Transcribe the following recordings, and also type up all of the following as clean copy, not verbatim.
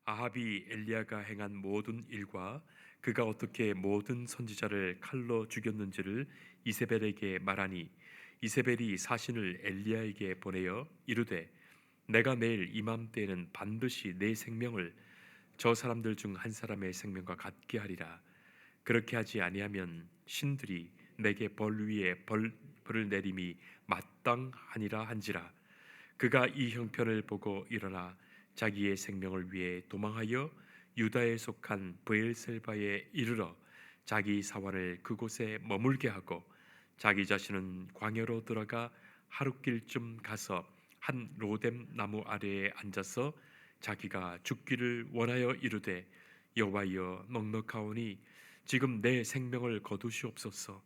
아합이 엘리야가 행한 모든 일과 그가 어떻게 모든 선지자를 칼로 죽였는지를 이세벨에게 말하니 이세벨이 사신을 엘리야에게 보내어 이르되 내가 내일 이맘때에는 반드시 내 생명을 저 사람들 중 한 사람의 생명과 같게 하리라. 그렇게 하지 아니하면 신들이 내게 벌 위에 벌을 내림이 마땅하니라 한지라. 그가 이 형편을 보고 일어나 자기의 생명을 위해 도망하여 유다에 속한 브엘셀바에 이르러 자기 사환을 그곳에 머물게 하고 자기 자신은 광야로 들어가 하룻길쯤 가서 한 로뎀 나무 아래에 앉아서 자기가 죽기를 원하여 이르되 여호와여 넉넉하오니 지금 내 생명을 거두시옵소서.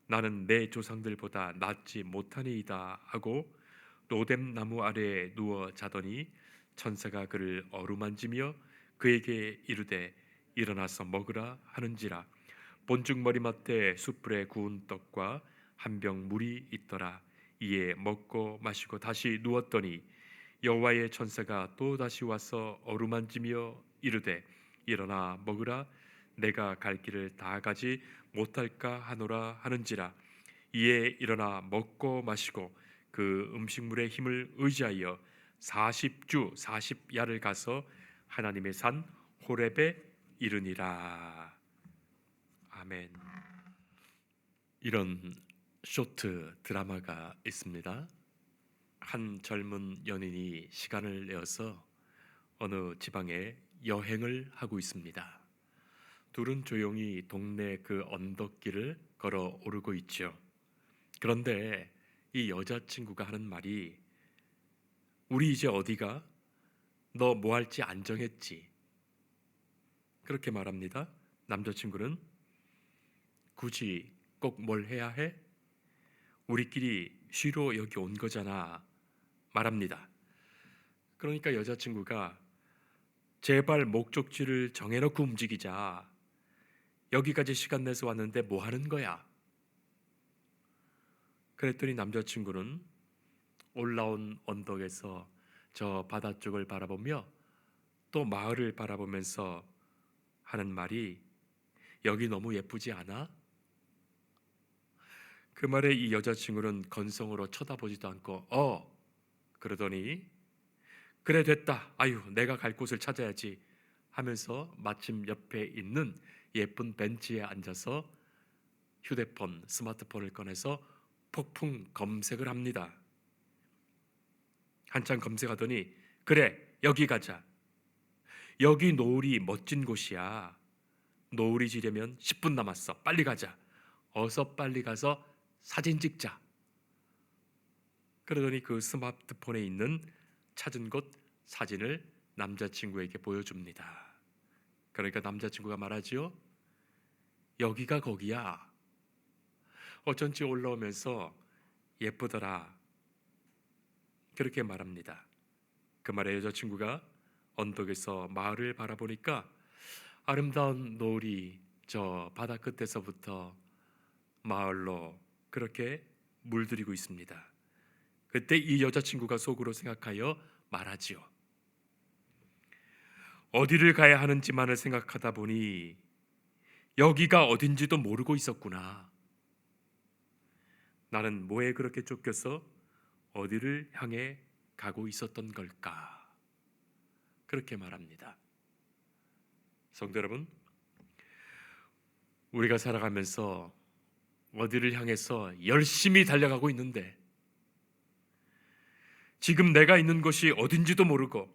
나는 내 조상들보다 낫지 못하니이다 하고 로뎀 나무 아래에 누워 자더니 천사가 그를 어루만지며 그에게 이르되 일어나서 먹으라 하는지라. 본죽 머리맡에 숯불에 구운 떡과 한 병 물이 있더라. 이에 먹고 마시고 다시 누웠더니 여호와의 천사가 또 다시 와서 어루만지며 이르되 일어나 먹으라. 내가 갈 길을 다 가지 못할까 하노라 하는지라. 이에 일어나 먹고 마시고 그 음식물의 힘을 의지하여 40주 40야를 가서 하나님의 산 호렙에 이르니라. 아멘. 이런 쇼트 드라마가 있습니다. 한 젊은 연인이 시간을 내어서 어느 지방에 여행을 하고 있습니다. 둘은 조용히 동네 그 언덕길을 걸어 오르고 있죠. 그런데 이 여자친구가 하는 말이 우리 이제 어디가? 너 뭐 할지 안 정했지? 그렇게 말합니다. 남자친구는 굳이 꼭 뭘 해야 해? 우리끼리 쉬러 여기 온 거잖아 말합니다. 그러니까 여자친구가 제발 목적지를 정해놓고 움직이자. 여기까지 시간 내서 왔는데 뭐 하는 거야? 그랬더니 남자친구는 올라온 언덕에서 저 바다 쪽을 바라보며 또 마을을 바라보면서 하는 말이 여기 너무 예쁘지 않아? 그 말에 이 여자친구는 건성으로 쳐다보지도 않고 그러더니 그래 됐다. 아유 내가 갈 곳을 찾아야지 하면서 마침 옆에 있는 예쁜 벤치에 앉아서 스마트폰을 꺼내서 폭풍 검색을 합니다. 한참 검색하더니 그래 여기 가자. 여기 노을이 멋진 곳이야. 노을이 지려면 10분 남았어. 빨리 가자. 어서 빨리 가서 사진 찍자. 그러더니 그 스마트폰에 있는 찾은 곳 사진을 남자친구에게 보여줍니다. 그러니까 남자친구가 말하지요. 여기가 거기야. 어쩐지 올라오면서 예쁘더라. 그렇게 말합니다. 그 말에 여자친구가 언덕에서 마을을 바라보니까 아름다운 노을이 저 바다 끝에서부터 마을로 그렇게 물들이고 있습니다. 그때 이 여자친구가 속으로 생각하여 말하지요. 어디를 가야 하는지만을 생각하다 보니 여기가 어딘지도 모르고 있었구나. 나는 뭐에 그렇게 쫓겨서 어디를 향해 가고 있었던 걸까? 그렇게 말합니다. 성도 여러분, 우리가 살아가면서 어디를 향해서 열심히 달려가고 있는데 지금 내가 있는 곳이 어딘지도 모르고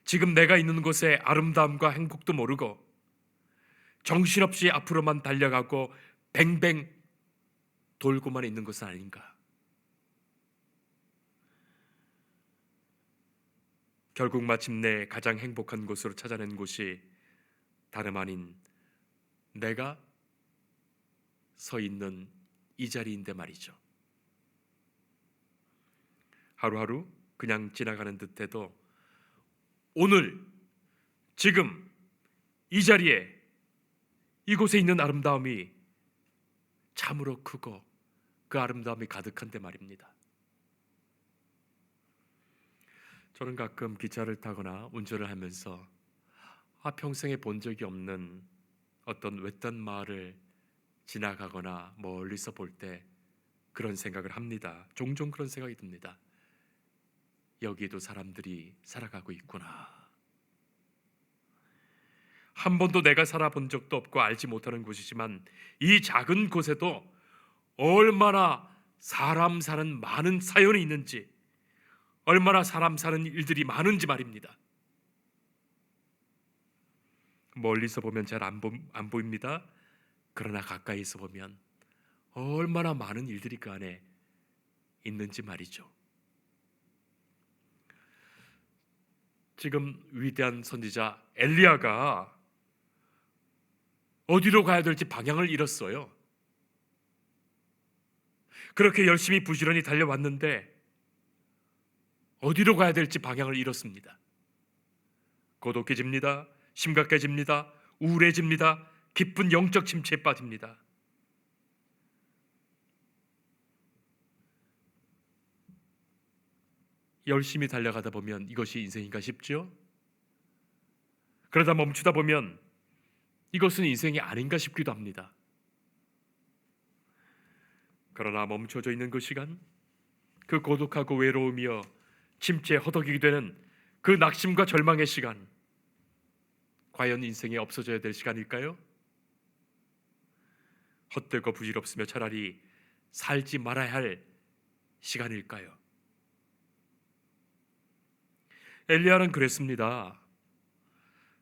지금 내가 있는 곳의 아름다움과 행복도 모르고 정신없이 앞으로만 달려가고 뱅뱅 돌고만 있는 것은 아닌가? 결국 마침내 가장 행복한 곳으로 찾아낸 곳이 다름 아닌 내가 서 있는 이 자리인데 말이죠. 하루하루 그냥 지나가는 듯해도 오늘 지금 이 자리에 이곳에 있는 아름다움이 참으로 크고 그 아름다움이 가득한데 말입니다. 저는 가끔 기차를 타거나 운전을 하면서 평생에 본 적이 없는 어떤 외딴 마을을 지나가거나 멀리서 볼 때 그런 생각을 합니다. 종종 그런 생각이 듭니다. 여기에도 사람들이 살아가고 있구나. 한 번도 내가 살아본 적도 없고 알지 못하는 곳이지만 이 작은 곳에도 얼마나 사람 사는 많은 사연이 있는지, 얼마나 사람 사는 일들이 많은지 말입니다. 멀리서 보면 잘 안 보입니다. 그러나 가까이서 보면 얼마나 많은 일들이 그 안에 있는지 말이죠. 지금 위대한 선지자 엘리야가 어디로 가야 될지 방향을 잃었어요. 그렇게 열심히 부지런히 달려왔는데 어디로 가야 될지 방향을 잃었습니다. 고독해집니다. 심각해집니다. 우울해집니다. 깊은 영적 침체에 빠집니다. 열심히 달려가다 보면 이것이 인생인가 싶죠? 그러다 멈추다 보면 이것은 인생이 아닌가 싶기도 합니다. 그러나 멈춰져 있는 그 시간, 그 고독하고 외로우며 침체에 허덕이게 되는 그 낙심과 절망의 시간, 과연 인생에 없어져야 될 시간일까요? 헛되고 부질없으며 차라리 살지 말아야 할 시간일까요? 엘리야는 그랬습니다.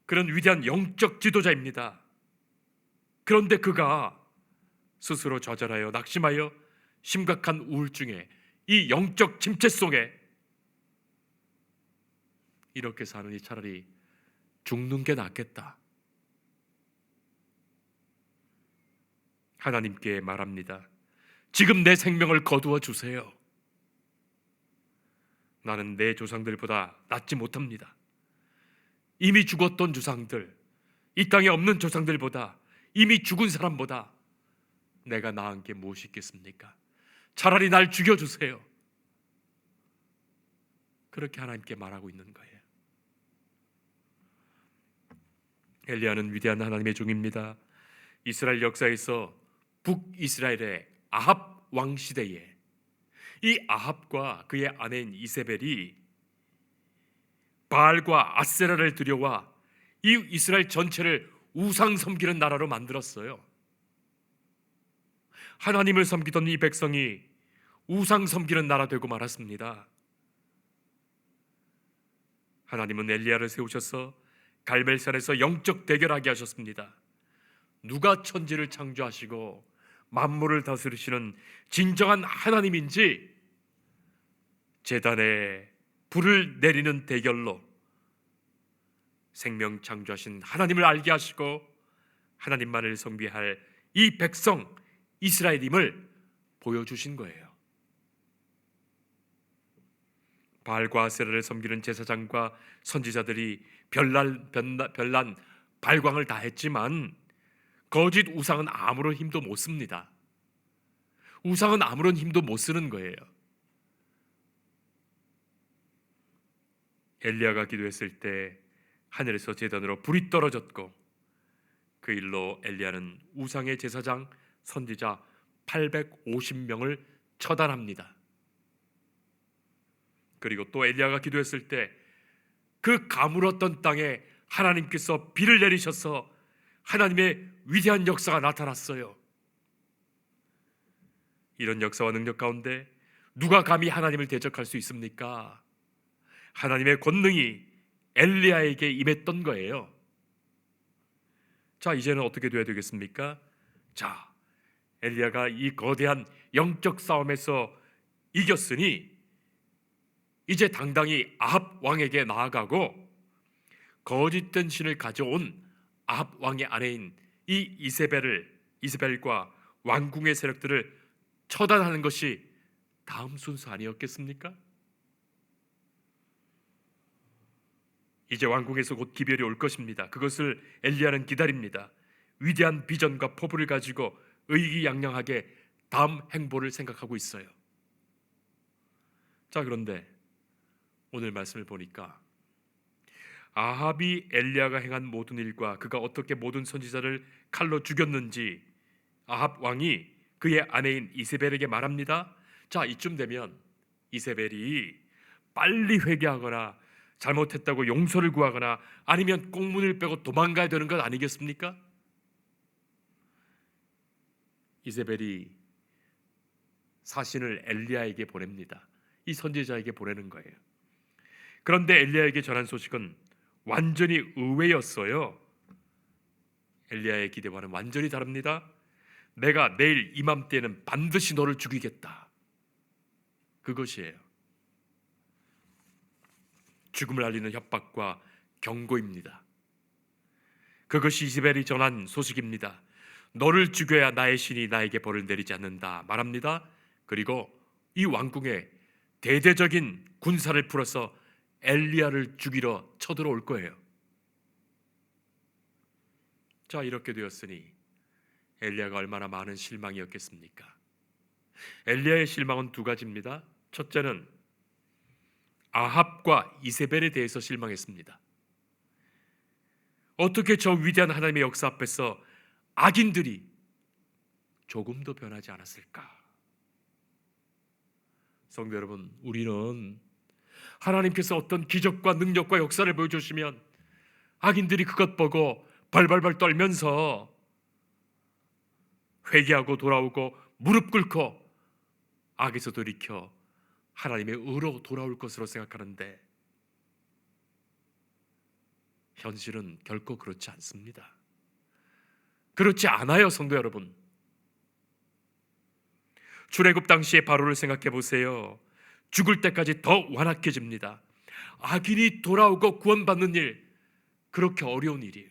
그런 위대한 영적 지도자입니다. 그런데 그가 스스로 좌절하여 낙심하여 심각한 우울증에, 이 영적 침체 속에 이렇게 사느니 차라리 죽는 게 낫겠다. 하나님께 말합니다. 지금 내 생명을 거두어 주세요. 나는 내 조상들보다 낫지 못합니다. 이미 죽었던 조상들, 이 땅에 없는 조상들보다, 이미 죽은 사람보다 내가 나은 게 무엇이 있겠습니까? 차라리 날 죽여주세요. 그렇게 하나님께 말하고 있는 거예요. 엘리야는 위대한 하나님의 종입니다. 이스라엘 역사에서 북이스라엘의 아합 왕 시대에 이 아합과 그의 아내인 이세벨이 바알과 아세라를 들여와 이 이스라엘 전체를 우상 섬기는 나라로 만들었어요. 하나님을 섬기던 이 백성이 우상 섬기는 나라 되고 말았습니다. 하나님은 엘리야를 세우셔서 갈멜산에서 영적 대결하게 하셨습니다. 누가 천지를 창조하시고 만물을 다스리시는 진정한 하나님인지 제단에 불을 내리는 대결로 생명 창조하신 하나님을 알게 하시고 하나님만을 섬기할 이 백성 이스라엘임을 보여주신 거예요. 바알과 아세라를 섬기는 제사장과 선지자들이 별난 발광을 다 했지만 거짓 우상은 아무런 힘도 못 씁니다. 우상은 아무런 힘도 못 쓰는 거예요. 엘리야가 기도했을 때 하늘에서 제단으로 불이 떨어졌고 그 일로 엘리야는 우상의 제사장, 선지자 850명을 처단합니다. 그리고 또 엘리야가 기도했을 때 그 가물었던 땅에 하나님께서 비를 내리셔서 하나님의 위대한 역사가 나타났어요. 이런 역사와 능력 가운데 누가 감히 하나님을 대적할 수 있습니까? 하나님의 권능이 엘리야에게 임했던 거예요. 자, 이제는 어떻게 돼야 되겠습니까? 자, 엘리야가 이 거대한 영적 싸움에서 이겼으니 이제 당당히 아합 왕에게 나아가고 거짓된 신을 가져온 아합 왕의 아내인 이 이세벨과 왕궁의 세력들을 처단하는 것이 다음 순서 아니었겠습니까? 이제 왕궁에서 곧 기별이 올 것입니다. 그것을 엘리야는 기다립니다. 위대한 비전과 포부를 가지고 의기양양하게 다음 행보를 생각하고 있어요. 자, 그런데 오늘 말씀을 보니까 아합이 엘리야가 행한 모든 일과 그가 어떻게 모든 선지자를 칼로 죽였는지 아합 왕이 그의 아내인 이세벨에게 말합니다. 자, 이쯤 되면 이세벨이 빨리 회개하거나 잘못했다고 용서를 구하거나 아니면 꽁문을 빼고 도망가야 되는 것 아니겠습니까? 이세벨이 사신을 엘리야에게 보냅니다. 이 선지자에게 보내는 거예요. 그런데 엘리야에게 전한 소식은 완전히 의외였어요. 엘리야의 기대와는 완전히 다릅니다. 내가 내일 이맘때에는 반드시 너를 죽이겠다. 그것이에요. 죽음을 알리는 협박과 경고입니다. 그것이 이세벨이 전한 소식입니다. 너를 죽여야 나의 신이 나에게 벌을 내리지 않는다 말합니다. 그리고 이 왕궁에 대대적인 군사를 풀어서 엘리야를 죽이러 쳐들어올 거예요. 자, 이렇게 되었으니 엘리야가 얼마나 많은 실망이었겠습니까? 엘리야의 실망은 두 가지입니다. 첫째는 아합과 이세벨에 대해서 실망했습니다. 어떻게 저 위대한 하나님의 역사 앞에서 악인들이 조금도 변하지 않았을까? 성도 여러분, 우리는 하나님께서 어떤 기적과 능력과 역사를 보여주시면 악인들이 그것 보고 벌벌벌 떨면서 회개하고 돌아오고 무릎 꿇고 악에서 돌이켜 하나님의 의로 돌아올 것으로 생각하는데 현실은 결코 그렇지 않습니다. 그렇지 않아요, 성도 여러분. 출애굽 당시의 바로를 생각해 보세요. 죽을 때까지 더 완악해집니다. 악인이 돌아오고 구원받는 일, 그렇게 어려운 일이에요.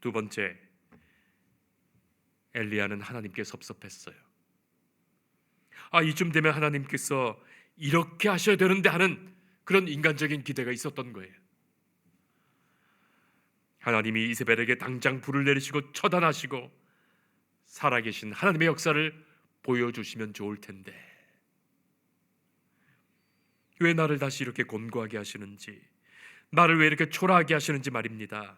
두 번째, 엘리야는 하나님께 섭섭했어요. 이쯤 되면 하나님께서 이렇게 하셔야 되는데 하는 그런 인간적인 기대가 있었던 거예요. 하나님이 이세벨에게 당장 불을 내리시고 처단하시고 살아계신 하나님의 역사를 보여주시면 좋을 텐데 왜 나를 다시 이렇게 곤고하게 하시는지, 나를 왜 이렇게 초라하게 하시는지 말입니다.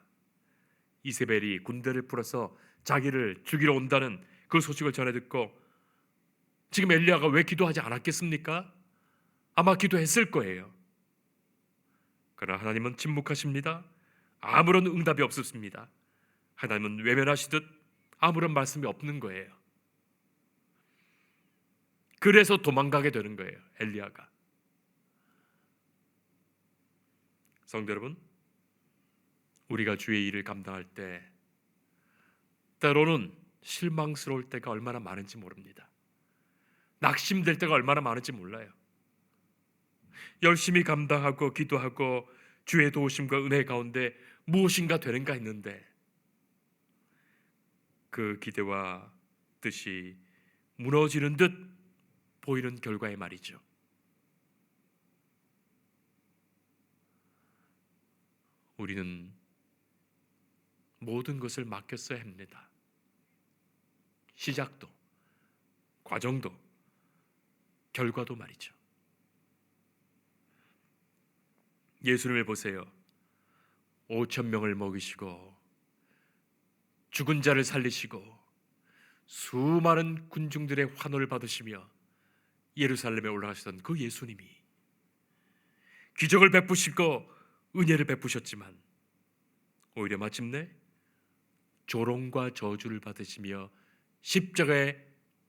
이세벨이 군대를 풀어서 자기를 죽이러 온다는 그 소식을 전해 듣고 지금 엘리야가 왜 기도하지 않았겠습니까? 아마 기도했을 거예요. 그러나 하나님은 침묵하십니다. 아무런 응답이 없었습니다. 하나님은 외면하시듯 아무런 말씀이 없는 거예요. 그래서 도망가게 되는 거예요, 엘리야가. 성도 여러분, 우리가 주의 일을 감당할 때 때로는 실망스러울 때가 얼마나 많은지 모릅니다. 낙심될 때가 얼마나 많은지 몰라요. 열심히 감당하고 기도하고 주의 도우심과 은혜 가운데 무엇인가 되는가 했는데 그 기대와 뜻이 무너지는 듯 보이는 결과의 말이죠. 우리는 모든 것을 맡겼어야 합니다. 시작도, 과정도, 결과도 말이죠. 예수님을 보세요. 5천 명을 먹이시고 죽은 자를 살리시고 수많은 군중들의 환호를 받으시며 예루살렘에 올라가시던 그 예수님이 기적을 베푸시고 은혜를 베푸셨지만 오히려 마침내 조롱과 저주를 받으시며 십자가에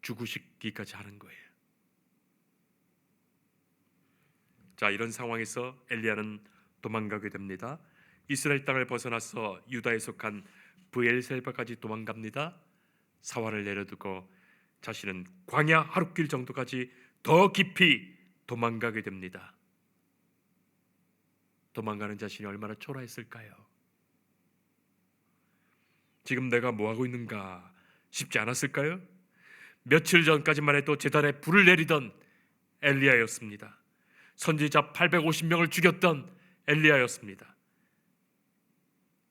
죽으시기까지 하는 거예요. 자, 이런 상황에서 엘리야는 도망가게 됩니다. 이스라엘 땅을 벗어나서 유다에 속한 브엘셀바까지 도망갑니다. 사활을 내려두고 자신은 광야 하룻길 정도까지 더 깊이 도망가게 됩니다. 도망가는 자신이 얼마나 초라했을까요? 지금 내가 뭐하고 있는가 싶지 않았을까요? 며칠 전까지만 해도 제단에 불을 내리던 엘리야였습니다. 선지자 850명을 죽였던 엘리야였습니다.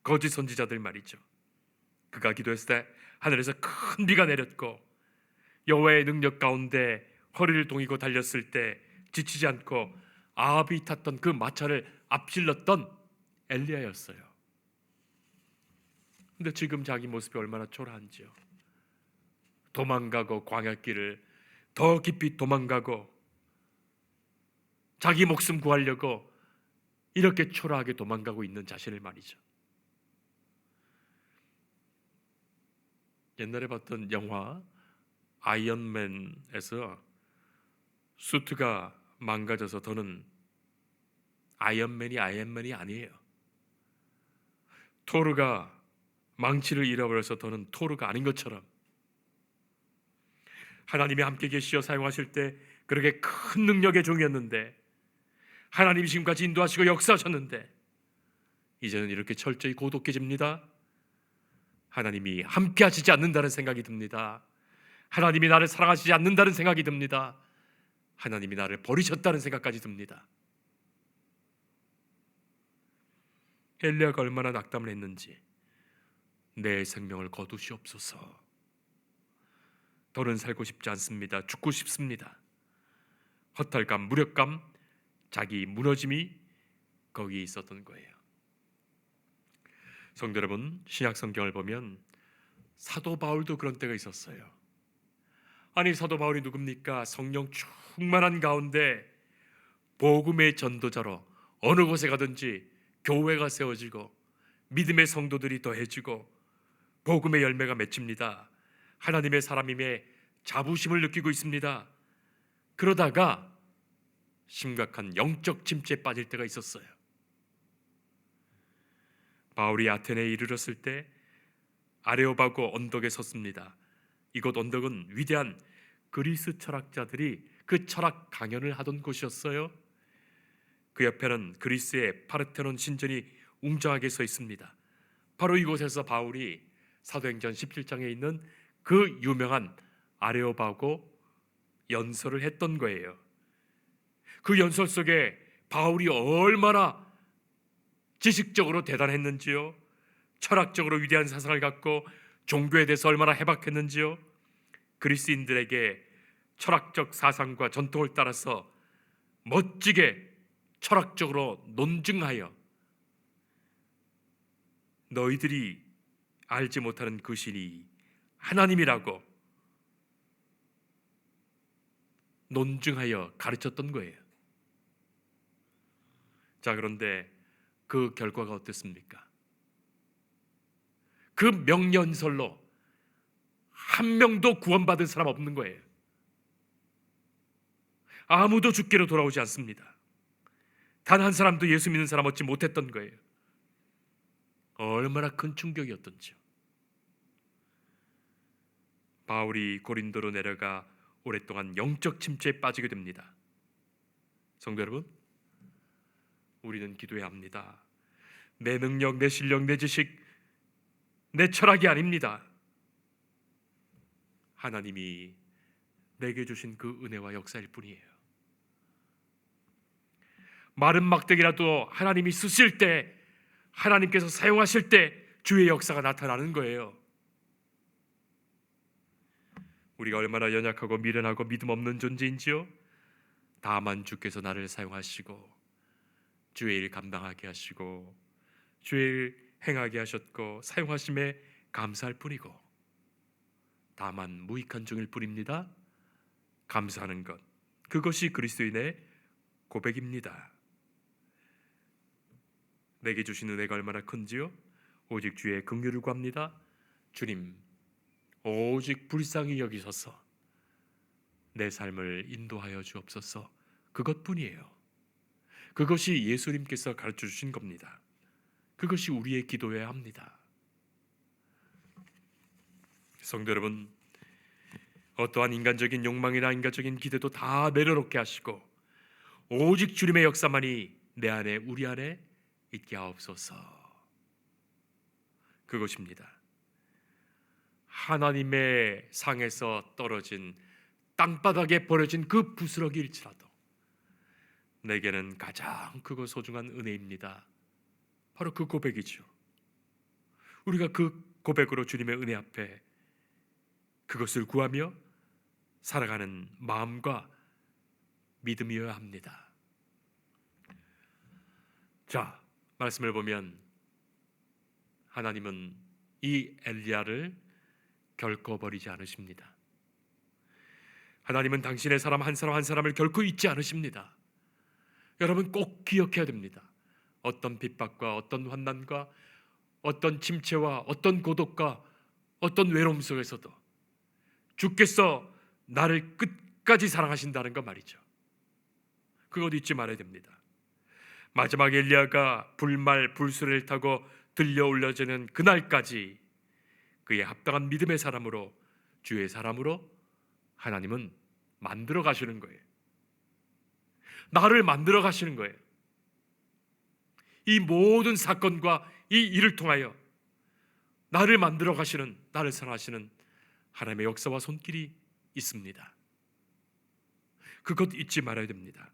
거짓 선지자들 말이죠. 그가 기도했을 때 하늘에서 큰 비가 내렸고 여호와의 능력 가운데 허리를 동이고 달렸을 때 지치지 않고 아합이 탔던 그 마차를 앞질렀던 엘리야였어요. 근데 지금 자기 모습이 얼마나 초라한지요. 도망가고 광야길을 더 깊이 도망가고 자기 목숨 구하려고 이렇게 초라하게 도망가고 있는 자신을 말이죠. 옛날에 봤던 영화 아이언맨에서 수트가 망가져서 더는 아이언맨이 아니에요. 토르가 망치를 잃어버려서 더는 토르가 아닌 것처럼 하나님이 함께 계시어 사용하실 때 그렇게 큰 능력의 종이었는데, 하나님이 지금까지 인도하시고 역사하셨는데 이제는 이렇게 철저히 고독해집니다. 하나님이 함께 하시지 않는다는 생각이 듭니다. 하나님이 나를 사랑하시지 않는다는 생각이 듭니다. 하나님이 나를 버리셨다는 생각까지 듭니다. 엘리야가 얼마나 낙담을 했는지, 내 생명을 거두시옵소서. 더는 살고 싶지 않습니다. 죽고 싶습니다. 허탈감, 무력감, 자기 무너짐이 거기 있었던 거예요. 성도 여러분, 신약 성경을 보면 사도 바울도 그런 때가 있었어요. 아니, 사도 바울이 누굽니까? 성령 충만한 가운데 복음의 전도자로 어느 곳에 가든지 교회가 세워지고 믿음의 성도들이 더해지고 복음의 열매가 맺힙니다. 하나님의 사람임에 자부심을 느끼고 있습니다. 그러다가 심각한 영적 침체에 빠질 때가 있었어요. 바울이 아테네에 이르렀을 때 아레오바고 언덕에 섰습니다. 이곳 언덕은 위대한 그리스 철학자들이 그 철학 강연을 하던 곳이었어요. 그 옆에는 그리스의 파르테논 신전이 웅장하게 서 있습니다. 바로 이곳에서 바울이 사도행전 17장에 있는 그 유명한 아레오바고 연설을 했던 거예요. 그 연설 속에 바울이 얼마나 지식적으로 대단했는지요, 철학적으로 위대한 사상을 갖고 종교에 대해서 얼마나 해박했는지요, 그리스인들에게 철학적 사상과 전통을 따라서 멋지게 철학적으로 논증하여 너희들이 알지 못하는 그 신이 하나님이라고 논증하여 가르쳤던 거예요. 자, 그런데 그 결과가 어땠습니까? 그 명연설로 한 명도 구원받은 사람 없는 거예요. 아무도 주께로 돌아오지 않습니다. 단 한 사람도 예수 믿는 사람 얻지 못했던 거예요. 얼마나 큰 충격이었던지요. 바울이 고린도로 내려가 오랫동안 영적 침체에 빠지게 됩니다. 성도 여러분, 우리는 기도해야 합니다. 내 능력, 내 실력, 내 지식, 내 철학이 아닙니다. 하나님이 내게 주신 그 은혜와 역사일 뿐이에요. 마른 막대기라도 하나님이 쓰실 때, 하나님께서 사용하실 때 주의 역사가 나타나는 거예요. 우리가 얼마나 연약하고 미련하고 믿음 없는 존재인지요, 다만 주께서 나를 사용하시고 주의 일 감당하게 하시고 주의 일 행하게 하셨고 사용하심에 감사할 뿐이고, 다만 무익한 종일 뿐입니다. 감사하는 것, 그것이 그리스도인의 고백입니다. 내게 주신 은혜가 얼마나 큰지요? 오직 주의 긍휼을 구합니다. 주님, 오직 불쌍히 여기셔서 내 삶을 인도하여 주옵소서. 그것뿐이에요. 그것이 예수님께서 가르쳐 주신 겁니다. 그것이 우리의 기도여야 합니다. 성도 여러분, 어떠한 인간적인 욕망이나 인간적인 기대도 다 내려놓게 하시고 오직 주님의 역사만이 내 안에, 우리 안에 있게 하옵소서. 그것입니다. 하나님의 상에서 떨어진 땅바닥에 버려진 그 부스러기일지라도 내게는 가장 크고 소중한 은혜입니다. 바로 그 고백이죠. 우리가 그 고백으로 주님의 은혜 앞에 그것을 구하며 살아가는 마음과 믿음이어야 합니다. 자, 말씀을 보면 하나님은 이 엘리야를 결코 버리지 않으십니다. 하나님은 당신의 사람 한 사람 한 사람을 결코 잊지 않으십니다. 여러분 꼭 기억해야 됩니다. 어떤 핍박과 어떤 환난과 어떤 침체와 어떤 고독과 어떤 외로움 속에서도 주께서 나를 끝까지 사랑하신다는 거 말이죠. 그것 잊지 말아야 됩니다. 마지막 엘리야가 불말 불수레를 타고 들려 올려지는 그날까지 그의 합당한 믿음의 사람으로, 주의 사람으로 하나님은 만들어 가시는 거예요. 나를 만들어 가시는 거예요. 이 모든 사건과 이 일을 통하여 나를 만들어 가시는, 나를 사랑하시는 하나님의 역사와 손길이 있습니다. 그것 잊지 말아야 됩니다.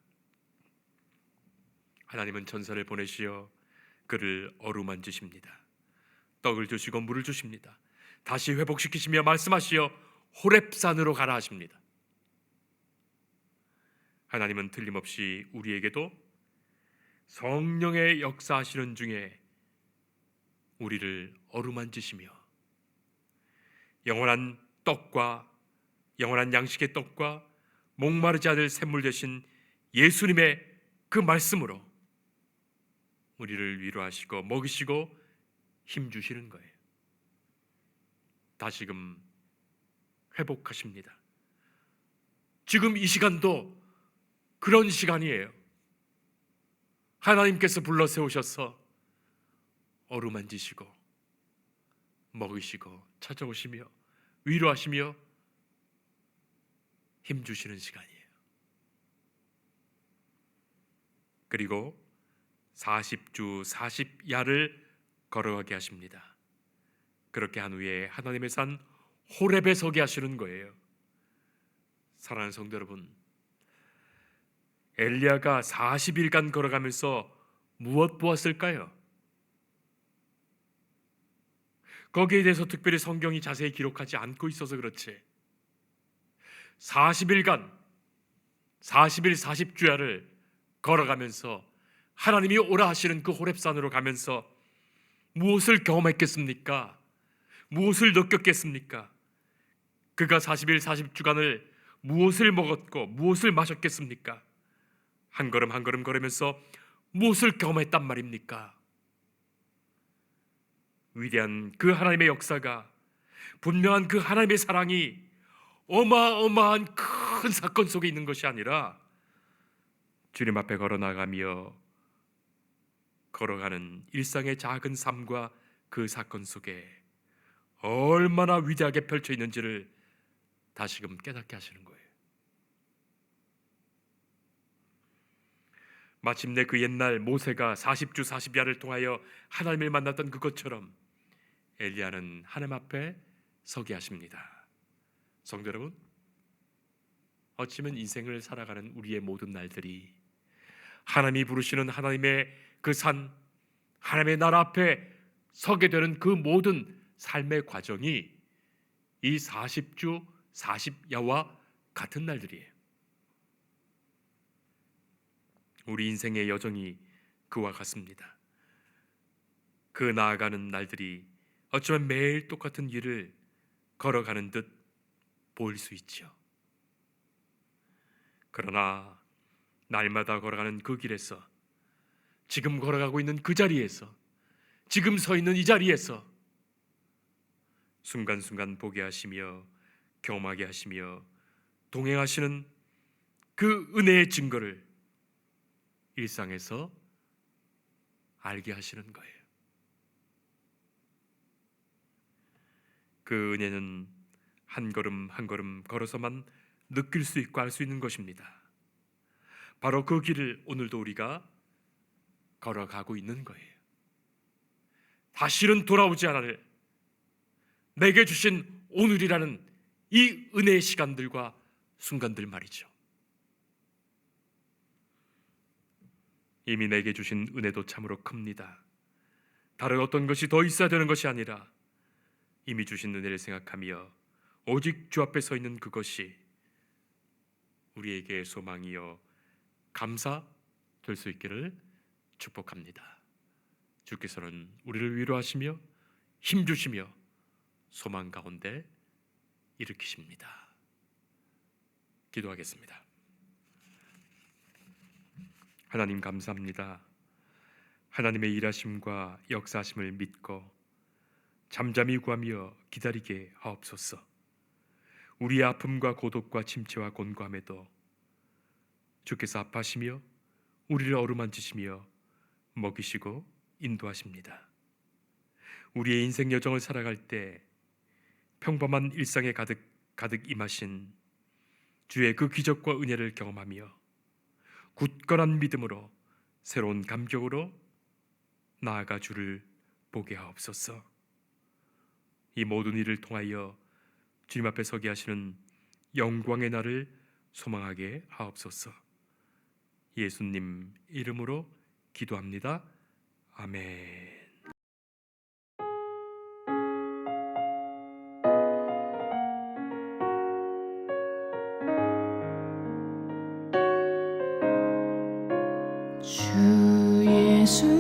하나님은 천사를 보내시어 그를 어루만지십니다. 떡을 주시고 물을 주십니다. 다시 회복시키시며 말씀하시어 호렙산으로 가라 하십니다. 하나님은 틀림없이 우리에게도 성령의 역사하시는 중에 우리를 어루만지시며 영원한 떡과 영원한 양식의 떡과 목마르지 않을 샘물 되신 예수님의 그 말씀으로 우리를 위로하시고 먹이시고 힘주시는 거예요. 다시금 회복하십니다. 지금 이 시간도 그런 시간이에요. 하나님께서 불러 세우셔서 어루만지시고 먹이시고 찾아오시며 위로하시며 힘주시는 시간이에요. 그리고 40주 40야를 걸어가게 하십니다. 그렇게 한 후에 하나님의 산 호렙에 서게 하시는 거예요. 사랑하는 성도 여러분, 엘리야가 40일간 걸어가면서 무엇 보았을까요? 거기에 대해서 특별히 성경이 자세히 기록하지 않고 있어서 그렇지 40일간 40일 40주야를 걸어가면서 하나님이 오라 하시는 그 호렙산으로 가면서 무엇을 경험했겠습니까? 무엇을 느꼈겠습니까? 그가 40일 40주간을 무엇을 먹었고 무엇을 마셨겠습니까? 한 걸음 한 걸음 걸으면서 무엇을 경험했단 말입니까? 위대한 그 하나님의 역사가, 분명한 그 하나님의 사랑이 어마어마한 큰 사건 속에 있는 것이 아니라 주님 앞에 걸어나가며 걸어가는 일상의 작은 삶과 그 사건 속에 얼마나 위대하게 펼쳐 있는지를 다시금 깨닫게 하시는 거예요. 마침내 그 옛날 모세가 40주 40야를 통하여 하나님을 만났던 그것처럼 엘리야는 하나님 앞에 서게 하십니다. 성도 여러분, 어쩌면 인생을 살아가는 우리의 모든 날들이 하나님이 부르시는 하나님의 그 산, 하나님의 나라 앞에 서게 되는 그 모든 삶의 과정이 이 40주 40야와 같은 날들이에요. 우리 인생의 여정이 그와 같습니다. 그 나아가는 날들이 어쩌면 매일 똑같은 길을 걸어가는 듯 보일 수 있죠. 그러나 날마다 걸어가는 그 길에서, 지금 걸어가고 있는 그 자리에서, 지금 서 있는 이 자리에서 순간순간 보게 하시며 경험하게 하시며 동행하시는 그 은혜의 증거를 일상에서 알게 하시는 거예요. 그 은혜는 한 걸음 한 걸음 걸어서만 느낄 수 있고 알 수 있는 것입니다. 바로 그 길을 오늘도 우리가 걸어가고 있는 거예요. 다시는 돌아오지 않을 내게 주신 오늘이라는 이 은혜의 시간들과 순간들 말이죠. 이미 내게 주신 은혜도 참으로 큽니다. 다른 어떤 것이 더 있어야 되는 것이 아니라 이미 주신 은혜를 생각하며 오직 주 앞에 서 있는 그것이 우리에게 소망이요 감사될 수 있기를 축복합니다. 주께서는 우리를 위로하시며 힘주시며 소망 가운데 일으키십니다. 기도하겠습니다. 하나님 감사합니다. 하나님의 일하심과 역사하심을 믿고 잠잠히 구하며 기다리게 하옵소서. 우리의 아픔과 고독과 침체와 곤고함에도 주께서 아파하시며 우리를 어루만지시며 먹이시고 인도하십니다. 우리의 인생 여정을 살아갈 때 평범한 일상에 가득 임하신 주의 그 기적과 은혜를 경험하며 굳건한 믿음으로 새로운 감격으로 나아가 주를 보게 하옵소서. 이 모든 일을 통하여 주님 앞에 서게 하시는 영광의 날을 소망하게 하옵소서. 예수님 이름으로 기도합니다. 아멘. 주 예수